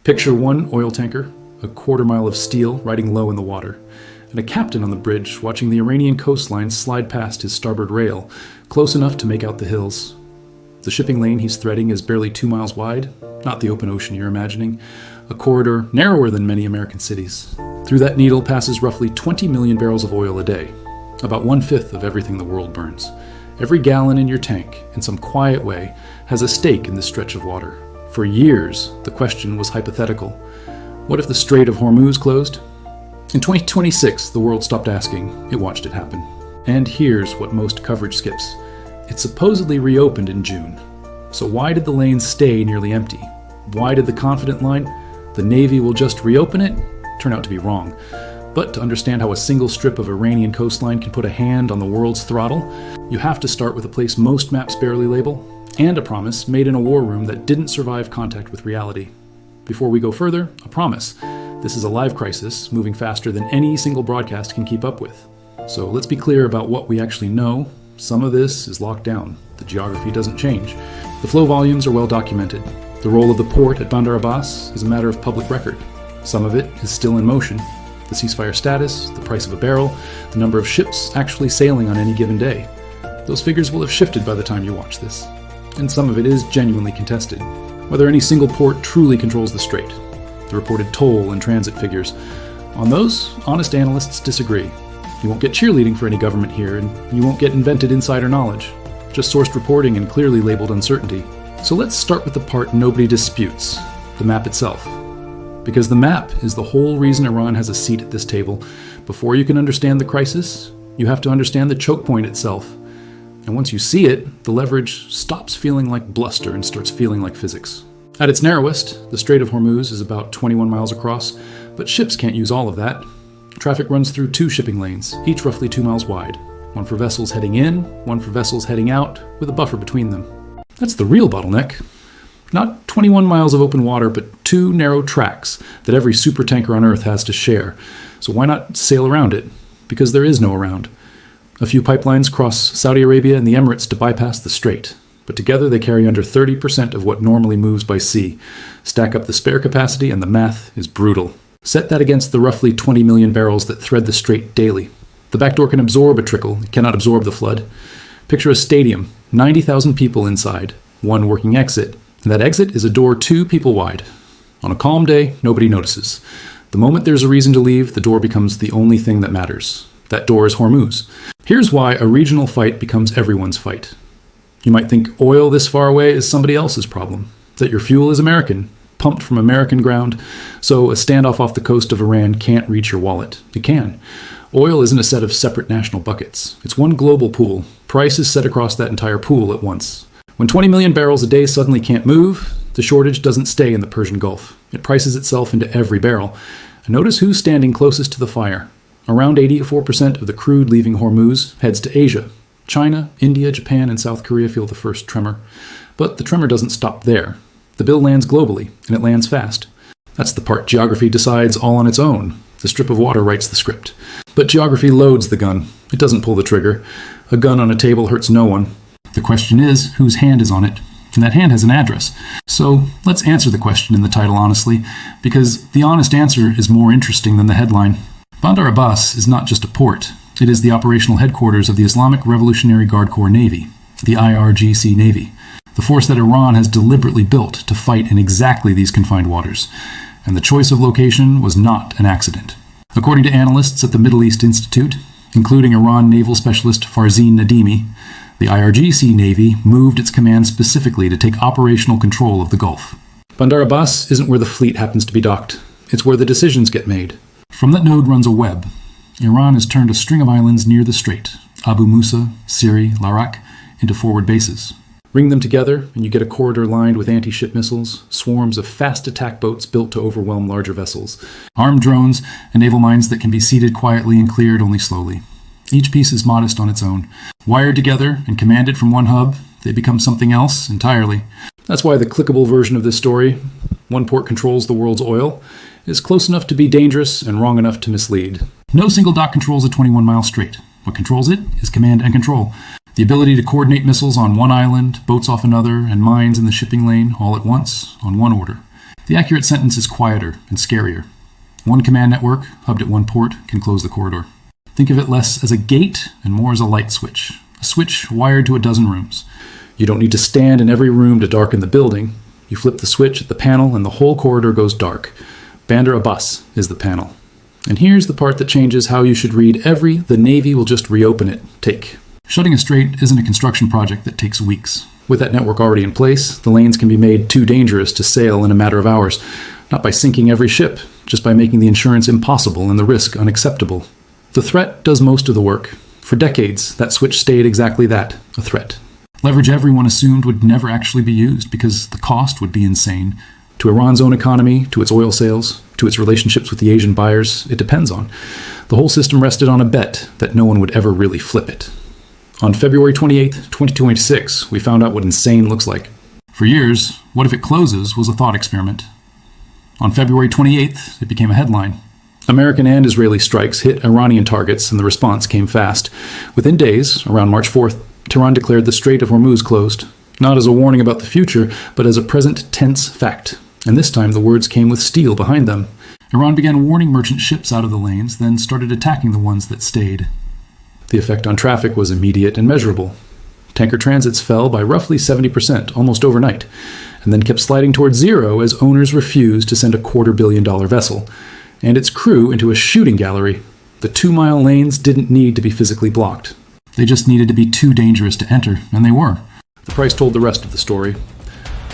Picture one oil tanker, a quarter-mile of steel riding low in the water, and a captain on the bridge watching the Iranian coastline slide past his starboard rail, close enough to make out the hills. The shipping lane he's threading is barely 2 miles wide, not the open ocean you're imagining, a corridor narrower than many American cities. Through that needle passes roughly 20 million barrels of oil a day, about 1/5 of everything the world burns. Every gallon in your tank, in some quiet way, has a stake in this stretch of water. For years, the question was hypothetical. What if the Strait of Hormuz closed? In 2026, the world stopped asking. It watched it happen. And here's what most coverage skips. It supposedly reopened in June. So why did the lane stay nearly empty? Why did the confident line, the Navy will just reopen it, turn out to be wrong? But to understand how a single strip of Iranian coastline can put a hand on the world's throttle, you have to start with a place most maps barely label, and a promise made in a war room that didn't survive contact with reality. Before we go further, a promise. This is a live crisis, moving faster than any single broadcast can keep up with. So let's be clear about what we actually know. Some of this is locked down. The geography doesn't change. The flow volumes are well documented. The role of the port at Bandar Abbas is a matter of public record. Some of it is still in motion. The ceasefire status, the price of a barrel, the number of ships actually sailing on any given day. Those figures will have shifted by the time you watch this. And some of it is genuinely contested. Whether any single port truly controls the strait. The reported toll and transit figures. On those, honest analysts disagree. You won't get cheerleading for any government here, and you won't get invented insider knowledge. Just sourced reporting and clearly labeled uncertainty. So let's start with the part nobody disputes, the map itself. Because the map is the whole reason Iran has a seat at this table. Before you can understand the crisis, you have to understand the choke point itself. And once you see it, the leverage stops feeling like bluster and starts feeling like physics. At its narrowest, the Strait of Hormuz is about 21 miles across, but ships can't use all of that. Traffic runs through 2 shipping lanes, each roughly 2 miles wide. One for vessels heading in, one for vessels heading out, with a buffer between them. That's the real bottleneck. Not 21 miles of open water, but 2 narrow tracks that every supertanker on Earth has to share. So why not sail around it? Because there is no around. A few pipelines cross Saudi Arabia and the Emirates to bypass the strait, but together they carry under 30% of what normally moves by sea. Stack up the spare capacity and the math is brutal. Set that against the roughly 20 million barrels that thread the strait daily. The back door can absorb a trickle, it cannot absorb the flood. Picture a stadium, 90,000 people inside, 1 working exit, and that exit is a door 2 people wide. On a calm day, nobody notices. The moment there's a reason to leave, the door becomes the only thing that matters. That door is Hormuz. Here's why a regional fight becomes everyone's fight. You might think oil this far away is somebody else's problem, that your fuel is American, pumped from American ground, so a standoff off the coast of Iran can't reach your wallet. It can. Oil isn't a set of separate national buckets. It's one global pool. Price is set across that entire pool at once. When 20 million barrels a day suddenly can't move, the shortage doesn't stay in the Persian Gulf. It prices itself into every barrel. And notice who's standing closest to the fire. Around 84% of the crude leaving Hormuz heads to Asia. China, India, Japan, and South Korea feel the first tremor. But the tremor doesn't stop there. The bill lands globally, and it lands fast. That's the part geography decides all on its own. The strip of water writes the script. But geography loads the gun. It doesn't pull the trigger. A gun on a table hurts no one. The question is, whose hand is on it? And that hand has an address. So let's answer the question in the title honestly, because the honest answer is more interesting than the headline. Bandar Abbas is not just a port. It is the operational headquarters of the Islamic Revolutionary Guard Corps Navy, the IRGC Navy, the force that Iran has deliberately built to fight in exactly these confined waters. And the choice of location was not an accident. According to analysts at the Middle East Institute, including Iran naval specialist Farzin Nadimi, the IRGC Navy moved its command specifically to take operational control of the Gulf. Bandar Abbas isn't where the fleet happens to be docked. It's where the decisions get made. From that node runs a web. Iran has turned a string of islands near the strait, Abu Musa, Siri, Larak, into forward bases. Ring them together, and you get a corridor lined with anti-ship missiles, swarms of fast attack boats built to overwhelm larger vessels, armed drones, and naval mines that can be seated quietly and cleared only slowly. Each piece is modest on its own. Wired together and commanded from one hub, they become something else entirely. That's why the clickable version of this story, one port controls the world's oil, is close enough to be dangerous and wrong enough to mislead. No single dock controls a 21-mile strait. What controls it is command and control. The ability to coordinate missiles on one island, boats off another, and mines in the shipping lane all at once, on one order. The accurate sentence is quieter and scarier. One command network, hubbed at one port, can close the corridor. Think of it less as a gate and more as a light switch. A switch wired to a dozen rooms. You don't need to stand in every room to darken the building. You flip the switch at the panel and the whole corridor goes dark. Bandar Abbas is the panel. And here's the part that changes how you should read every "the Navy will just reopen it" take. Shutting a strait isn't a construction project that takes weeks. With that network already in place, the lanes can be made too dangerous to sail in a matter of hours. Not by sinking every ship, just by making the insurance impossible and the risk unacceptable. The threat does most of the work. For decades, that switch stayed exactly that, a threat. Leverage everyone assumed would never actually be used because the cost would be insane. To Iran's own economy, to its oil sales, to its relationships with the Asian buyers, it depends on. The whole system rested on a bet that no one would ever really flip it. On February 28, 2026, we found out what insane looks like. For years, what if it closes was a thought experiment. On February 28th, it became a headline. American and Israeli strikes hit Iranian targets, and the response came fast. Within days, around March 4th, Tehran declared the Strait of Hormuz closed, not as a warning about the future, but as a present tense fact. And this time the words came with steel behind them. Iran began warning merchant ships out of the lanes, then started attacking the ones that stayed. The effect on traffic was immediate and measurable. Tanker transits fell by roughly 70%, almost overnight, and then kept sliding towards zero as owners refused to send a $250 million vessel and its crew into a shooting gallery. The 2-mile lanes didn't need to be physically blocked. They just needed to be too dangerous to enter, and they were. The price told the rest of the story.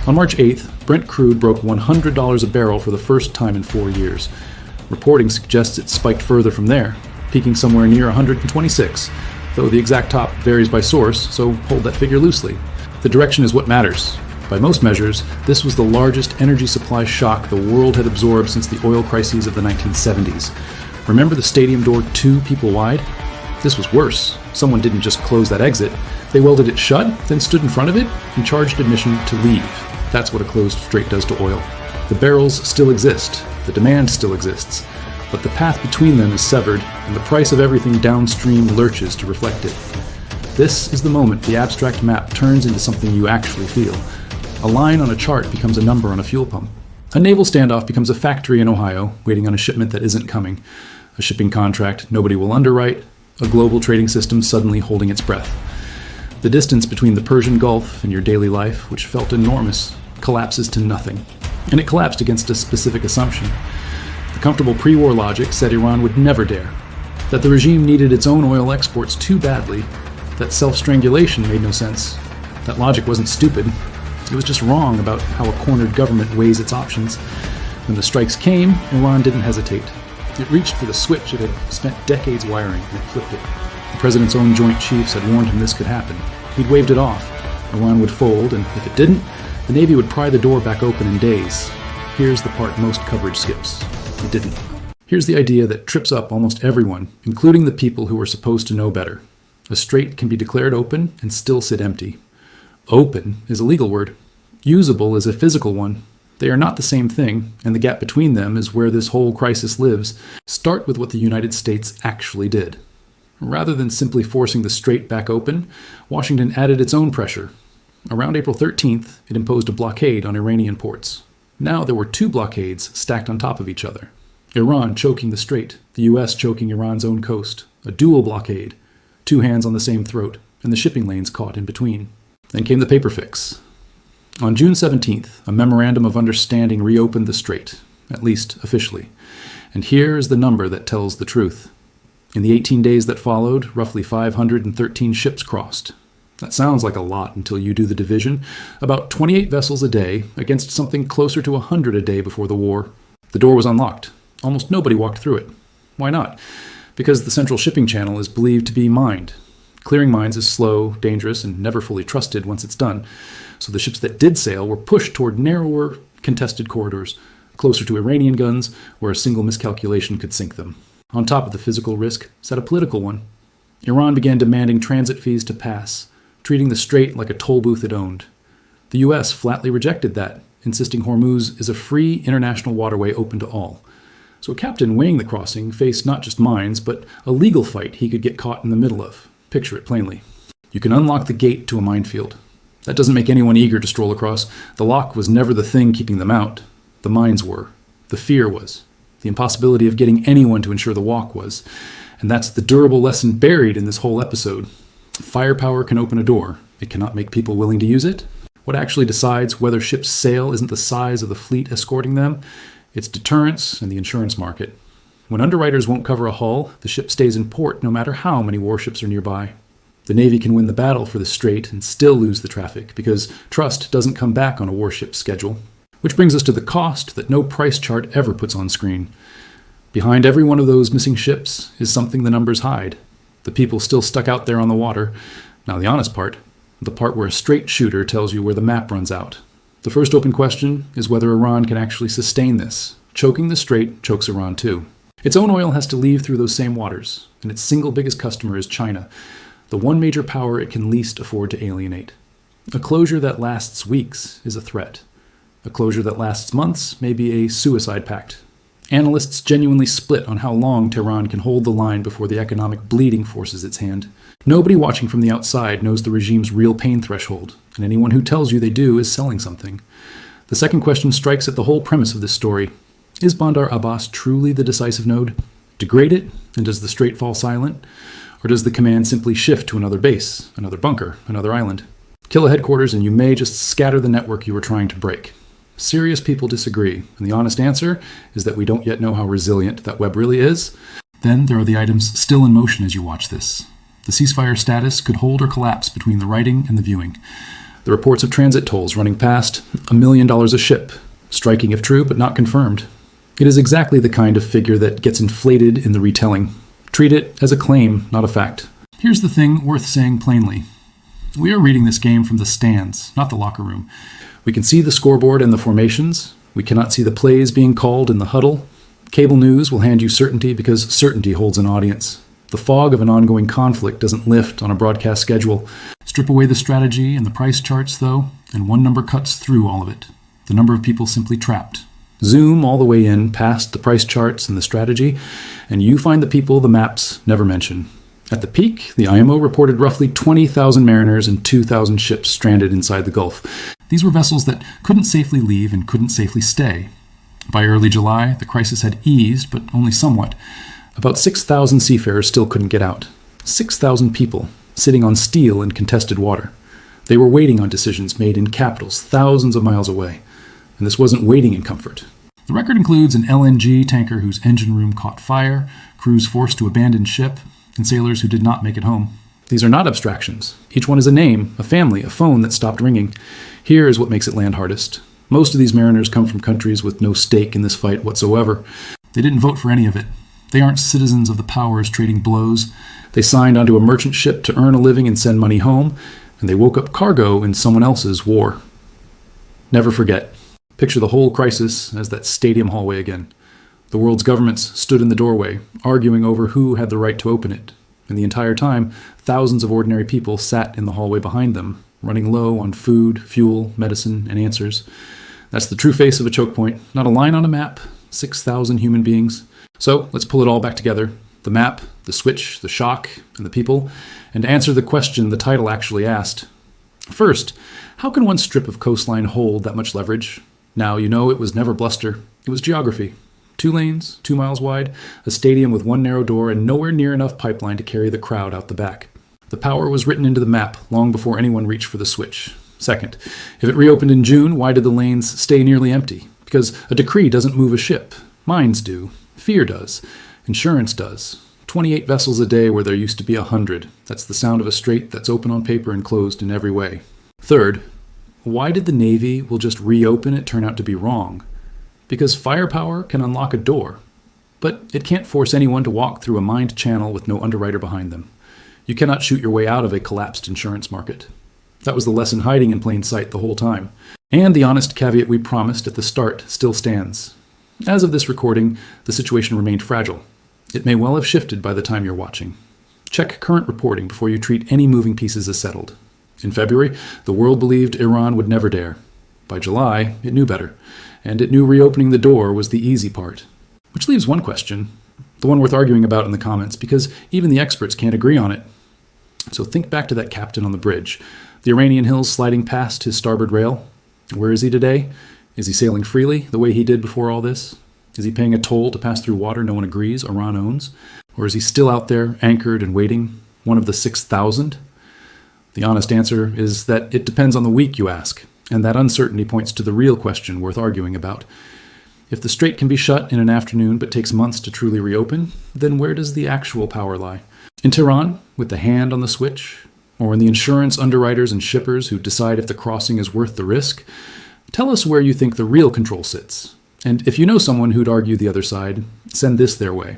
On March 8th, Brent crude broke $100 a barrel for the first time in 4 years. Reporting suggests it spiked further from there, peaking somewhere near 126, though the exact top varies by source, so hold that figure loosely. The direction is what matters. By most measures, this was the largest energy supply shock the world had absorbed since the oil crises of the 1970s. Remember the stadium door 2 people wide? This was worse. Someone didn't just close that exit. They welded it shut, then stood in front of it and charged admission to leave. That's what a closed strait does to oil. The barrels still exist. The demand still exists. But the path between them is severed, and the price of everything downstream lurches to reflect it. This is the moment the abstract map turns into something you actually feel. A line on a chart becomes a number on a fuel pump. A naval standoff becomes a factory in Ohio, waiting on a shipment that isn't coming. A shipping contract nobody will underwrite. A global trading system suddenly holding its breath. The distance between the Persian Gulf and your daily life, which felt enormous, collapses to nothing. And it collapsed against a specific assumption. The comfortable pre-war logic said Iran would never dare. That the regime needed its own oil exports too badly. That self-strangulation made no sense. That logic wasn't stupid. It was just wrong about how a cornered government weighs its options. When the strikes came, Iran didn't hesitate. It reached for the switch it had spent decades wiring, and it flipped it. The president's own Joint Chiefs had warned him this could happen. He'd waved it off. Iran would fold, and if it didn't, the Navy would pry the door back open in days. Here's the part most coverage skips. It didn't. Here's the idea that trips up almost everyone, including the people who were supposed to know better. A strait can be declared open and still sit empty. Open is a legal word. Usable is a physical one. They are not the same thing, and the gap between them is where this whole crisis lives. Start with what the United States actually did. Rather than simply forcing the strait back open, Washington added its own pressure. Around April 13th, it imposed a blockade on Iranian ports. Now there were 2 blockades stacked on top of each other. Iran choking the strait, the US choking Iran's own coast. A dual blockade. 2 hands on the same throat, and the shipping lanes caught in between. Then came the paper fix. On June 17th, a memorandum of understanding reopened the strait, at least officially. And here is the number that tells the truth. In the 18 days that followed, roughly 513 ships crossed. That sounds like a lot until you do the division. About 28 vessels a day against something closer to 100 a day before the war. The door was unlocked. Almost nobody walked through it. Why not? Because the central shipping channel is believed to be mined. Clearing mines is slow, dangerous, and never fully trusted once it's done. So the ships that did sail were pushed toward narrower, contested corridors, closer to Iranian guns, where a single miscalculation could sink them. On top of the physical risk sat a political one. Iran began demanding transit fees to pass, treating the strait like a toll booth it owned. The US flatly rejected that, insisting Hormuz is a free international waterway open to all. So a captain weighing the crossing faced not just mines, but a legal fight he could get caught in the middle of. Picture it plainly. You can unlock the gate to a minefield. That doesn't make anyone eager to stroll across. The lock was never the thing keeping them out. The mines were. The fear was. The impossibility of getting anyone to insure the walk was. And that's the durable lesson buried in this whole episode. Firepower can open a door. It cannot make people willing to use it. What actually decides whether ships sail isn't the size of the fleet escorting them. It's deterrence and the insurance market. When underwriters won't cover a hull, the ship stays in port no matter how many warships are nearby. The Navy can win the battle for the Strait and still lose the traffic because trust doesn't come back on a warship schedule. Which brings us to the cost that no price chart ever puts on screen. Behind every one of those missing ships is something the numbers hide. The people still stuck out there on the water. Now the honest part, the part where a straight shooter tells you where the map runs out. The first open question is whether Iran can actually sustain this. Choking the Strait chokes Iran too. Its own oil has to leave through those same waters, and its single biggest customer is China, the one major power it can least afford to alienate. A closure that lasts weeks is a threat. A closure that lasts months may be a suicide pact. Analysts genuinely split on how long Tehran can hold the line before the economic bleeding forces its hand. Nobody watching from the outside knows the regime's real pain threshold, and anyone who tells you they do is selling something. The second question strikes at the whole premise of this story. Is Bandar Abbas truly the decisive node? Degrade it, and does the Strait fall silent? Or does the command simply shift to another base, another bunker, another island? Kill a headquarters and you may just scatter the network you were trying to break. Serious people disagree, and the honest answer is that we don't yet know how resilient that web really is. Then there are the items still in motion as you watch this. The ceasefire status could hold or collapse between the writing and the viewing. The reports of transit tolls running past $1 million a ship, striking if true but not confirmed. It is exactly the kind of figure that gets inflated in the retelling. Treat it as a claim, not a fact. Here's the thing worth saying plainly. We are reading this game from the stands, not the locker room. We can see the scoreboard and the formations. We cannot see the plays being called in the huddle. Cable news will hand you certainty because certainty holds an audience. The fog of an ongoing conflict doesn't lift on a broadcast schedule. Strip away the strategy and the price charts, though, and one number cuts through all of it. The number of people simply trapped. Zoom all the way in past the price charts and the strategy, and you find the people the maps never mention. At the peak, the IMO reported roughly 20,000 mariners and 2,000 ships stranded inside the Gulf. These were vessels that couldn't safely leave and couldn't safely stay. By early July, the crisis had eased, but only somewhat. About 6,000 seafarers still couldn't get out. 6,000 people sitting on steel in contested water. They were waiting on decisions made in capitals thousands of miles away. And this wasn't waiting in comfort. The record includes an LNG tanker whose engine room caught fire, crews forced to abandon ship, and sailors who did not make it home. These are not abstractions. Each one is a name, a family, a phone that stopped ringing. Here is what makes it land hardest. Most of these mariners come from countries with no stake in this fight whatsoever. They didn't vote for any of it. They aren't citizens of the powers trading blows. They signed onto a merchant ship to earn a living and send money home, and they woke up cargo in someone else's war. Never forget. Picture the whole crisis as that stadium hallway again. The world's governments stood in the doorway, arguing over who had the right to open it. And the entire time, thousands of ordinary people sat in the hallway behind them, running low on food, fuel, medicine, and answers. That's the true face of a choke point, not a line on a map, 6,000 human beings. So let's pull it all back together. The map, the switch, the shock, and the people, and answer the question the title actually asked. First, how can one strip of coastline hold that much leverage? Now, you know it was never bluster. It was geography. 2 lanes, 2 miles wide, a stadium with one narrow door, and nowhere near enough pipeline to carry the crowd out the back. The power was written into the map long before anyone reached for the switch. Second, if it reopened in June, why did the lanes stay nearly empty? Because a decree doesn't move a ship. Mines do. Fear does. Insurance does. 28 vessels a day where there used to be 100. That's the sound of a strait that's open on paper and closed in every way. Third, why did the Navy will just reopen it turn out to be wrong? Because firepower can unlock a door, but it can't force anyone to walk through a mined channel with no underwriter behind them. You cannot shoot your way out of a collapsed insurance market. That was the lesson hiding in plain sight the whole time. And the honest caveat we promised at the start still stands. As of this recording, the situation remained fragile. It may well have shifted by the time you're watching. Check current reporting before you treat any moving pieces as settled. In February, the world believed Iran would never dare. By July, it knew better, and it knew reopening the door was the easy part. Which leaves one question, the one worth arguing about in the comments, because even the experts can't agree on it. So think back to that captain on the bridge, the Iranian hills sliding past his starboard rail. Where is he today? Is he sailing freely, the way he did before all this? Is he paying a toll to pass through water no one agrees Iran owns? Or is he still out there, anchored and waiting, one of the 6,000? The honest answer is that it depends on the week you ask, and that uncertainty points to the real question worth arguing about. If the strait can be shut in an afternoon but takes months to truly reopen, then where does the actual power lie? In Tehran, with the hand on the switch? Or in the insurance underwriters and shippers who decide if the crossing is worth the risk? Tell us where you think the real control sits. And if you know someone who'd argue the other side, send this their way.